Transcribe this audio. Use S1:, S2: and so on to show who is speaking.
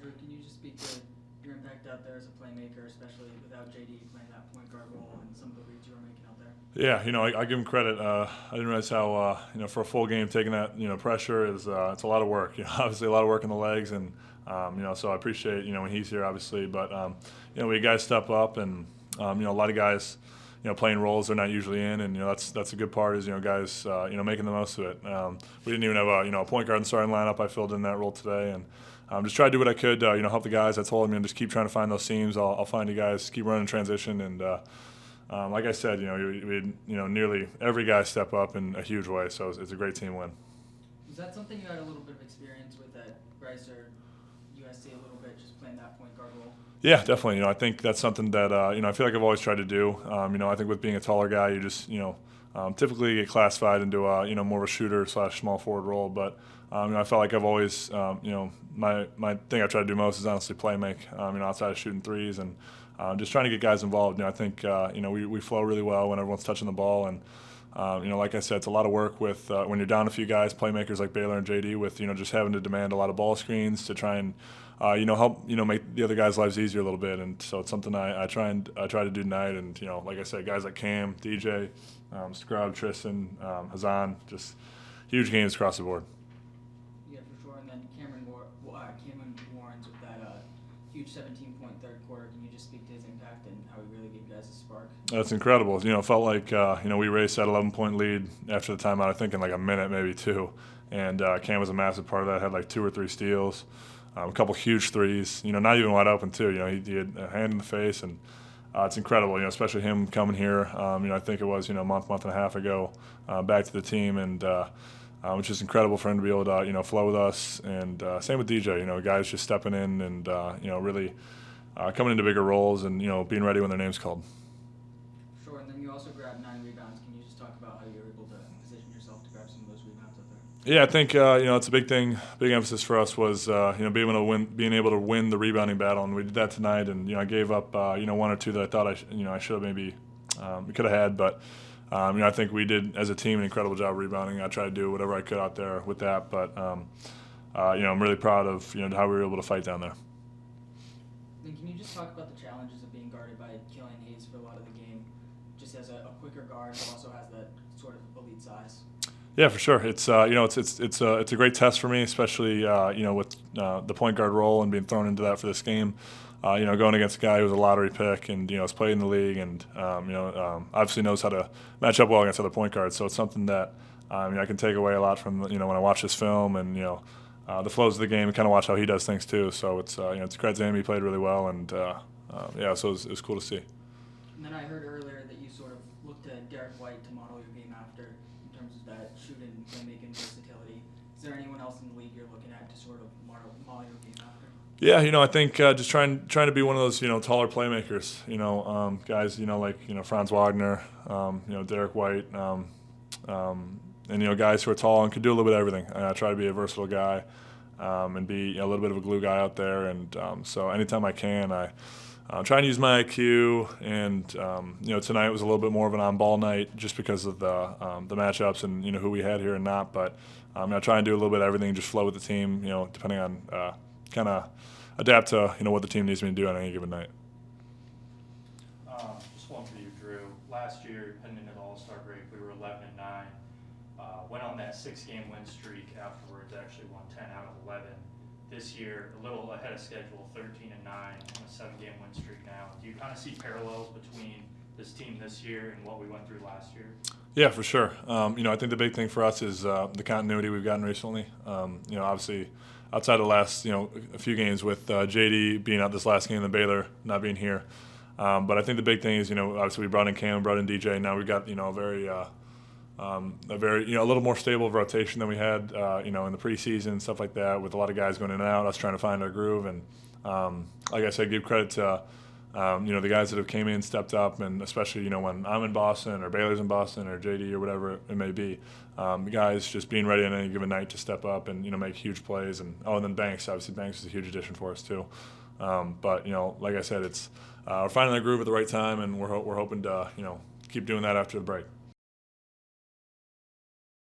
S1: Drew, can you just speak to your impact out there as a playmaker, especially without JD playing that point guard role and some of the reads you were making out there?
S2: Yeah, I give him credit. I didn't realize how, for a full game, taking that, pressure is it's a lot of work. Obviously a lot of work in the legs, and so I appreciate, when he's here, obviously. But we guys step up, and a lot of guys, playing roles they're not usually in, and that's a good part is guys making the most of it. We didn't even have a point guard in the starting lineup. I filled in that role today, and just try to do what I could, help the guys. I told them, just keep trying to find those seams. I'll find you guys, keep running transition, and like I said, we had, nearly every guy step up in a huge way. So it's a great team win.
S1: Was that something you had a little bit of experience with at Rice or USC a little bit, just playing that point guard role?
S2: Yeah, definitely. I think that's something that I feel like I've always tried to do. I think with being a taller guy, you just typically get classified into more of a shooter / small forward role. But I felt like I've always my thing I try to do most is honestly play make. Outside of shooting threes and just trying to get guys involved. I think we flow really well when everyone's touching the ball, and like I said, it's a lot of work with when you're down a few guys, playmakers like Baylor and JD, with just having to demand a lot of ball screens to try and help make the other guys' lives easier a little bit. And so it's something I try to do tonight. And like I said, guys like Cam, DJ, Scrub, Tristan, Hazan, just huge games across the board.
S1: Yeah, for sure. And then Cameron Warrens with that huge 17-point third quarter. Can you just speak to his impact and how he really gave you guys a spark?
S2: That's incredible. It felt like we raced that 11-point lead after the timeout. I think in like a minute, maybe two. And Cam was a massive part of that. Had like 2 or 3 steals. A couple huge threes, not even wide open too. He had a hand in the face, and it's incredible. Especially him coming here. I think it was a month and a half ago, back to the team, and which is incredible for him to be able to flow with us. And same with DJ. Guys just stepping in and really coming into bigger roles and being ready when their name's called.
S1: Sure. And then you also grabbed 9 rebounds. Can you just talk about how you were able to position yourself to grab some of those rebounds out there?
S2: Yeah, I think it's a big thing. Big emphasis for us was being able to win the rebounding battle, and we did that tonight. And I gave up 1 or 2 that I thought I should have maybe we could have had, but I think we did as a team an incredible job rebounding. I tried to do whatever I could out there with that, but I'm really proud of how we were able to fight down there.
S1: Then can you just talk about the challenges of being guarded by Killian Hayes for a lot of the game, just as a quicker guard who also has that sort of elite size?
S2: Yeah, for sure. It's it's a great test for me, especially with the point guard role and being thrown into that for this game. Going against a guy who was a lottery pick and has played in the league and obviously knows how to match up well against other point guards. So it's something that I can take away a lot from when I watch this film and the flows of the game and kind of watch how he does things too. So it's it's credit to him. He played really well, and so it was cool to see.
S1: And then I heard earlier that you sort of looked at Derek White to model your game after in terms of that shooting, playmaking, versatility. Is there anyone else in the league you're looking at to sort of model your game after? Yeah,
S2: I think just trying to be one of those taller playmakers. Guys like Franz Wagner, Derek White, and guys who are tall and can do a little bit of everything. I try to be a versatile guy and be a little bit of a glue guy out there. And so anytime I can, I'm trying to use my IQ. And tonight was a little bit more of an on-ball night just because of the matchups and who we had here and not. But I try and do a little bit of everything, just flow with the team. Depending on kind of adapt to what the team needs me to do on any given night.
S3: Just one for you, Drew. Last year, heading into the All-Star break, we were 11-9. Went on that 6-game win streak afterwards. Actually won 10 out of 11. This year, a little ahead of schedule, 13-9, on a 7-game win streak now. Do you kind of see parallels between this team this year and what we went through last year?
S2: Yeah, for sure. I think the big thing for us is the continuity we've gotten recently. Obviously, outside of the last, a few games with JD being out this last game and Baylor not being here. But I think the big thing is, obviously we brought in Cam, brought in DJ. Now we've got, a very a little more stable rotation than we had, in the preseason and stuff like that, with a lot of guys going in and out, us trying to find our groove. And like I said, give credit to the guys that have came in, stepped up, and especially when I'm in Boston or Baylor's in Boston or JD or whatever it may be, the guys just being ready on any given night to step up and make huge plays. And then Banks, obviously Banks is a huge addition for us too. But like I said, it's we're finding that groove at the right time, and we're hoping to keep doing that after the break.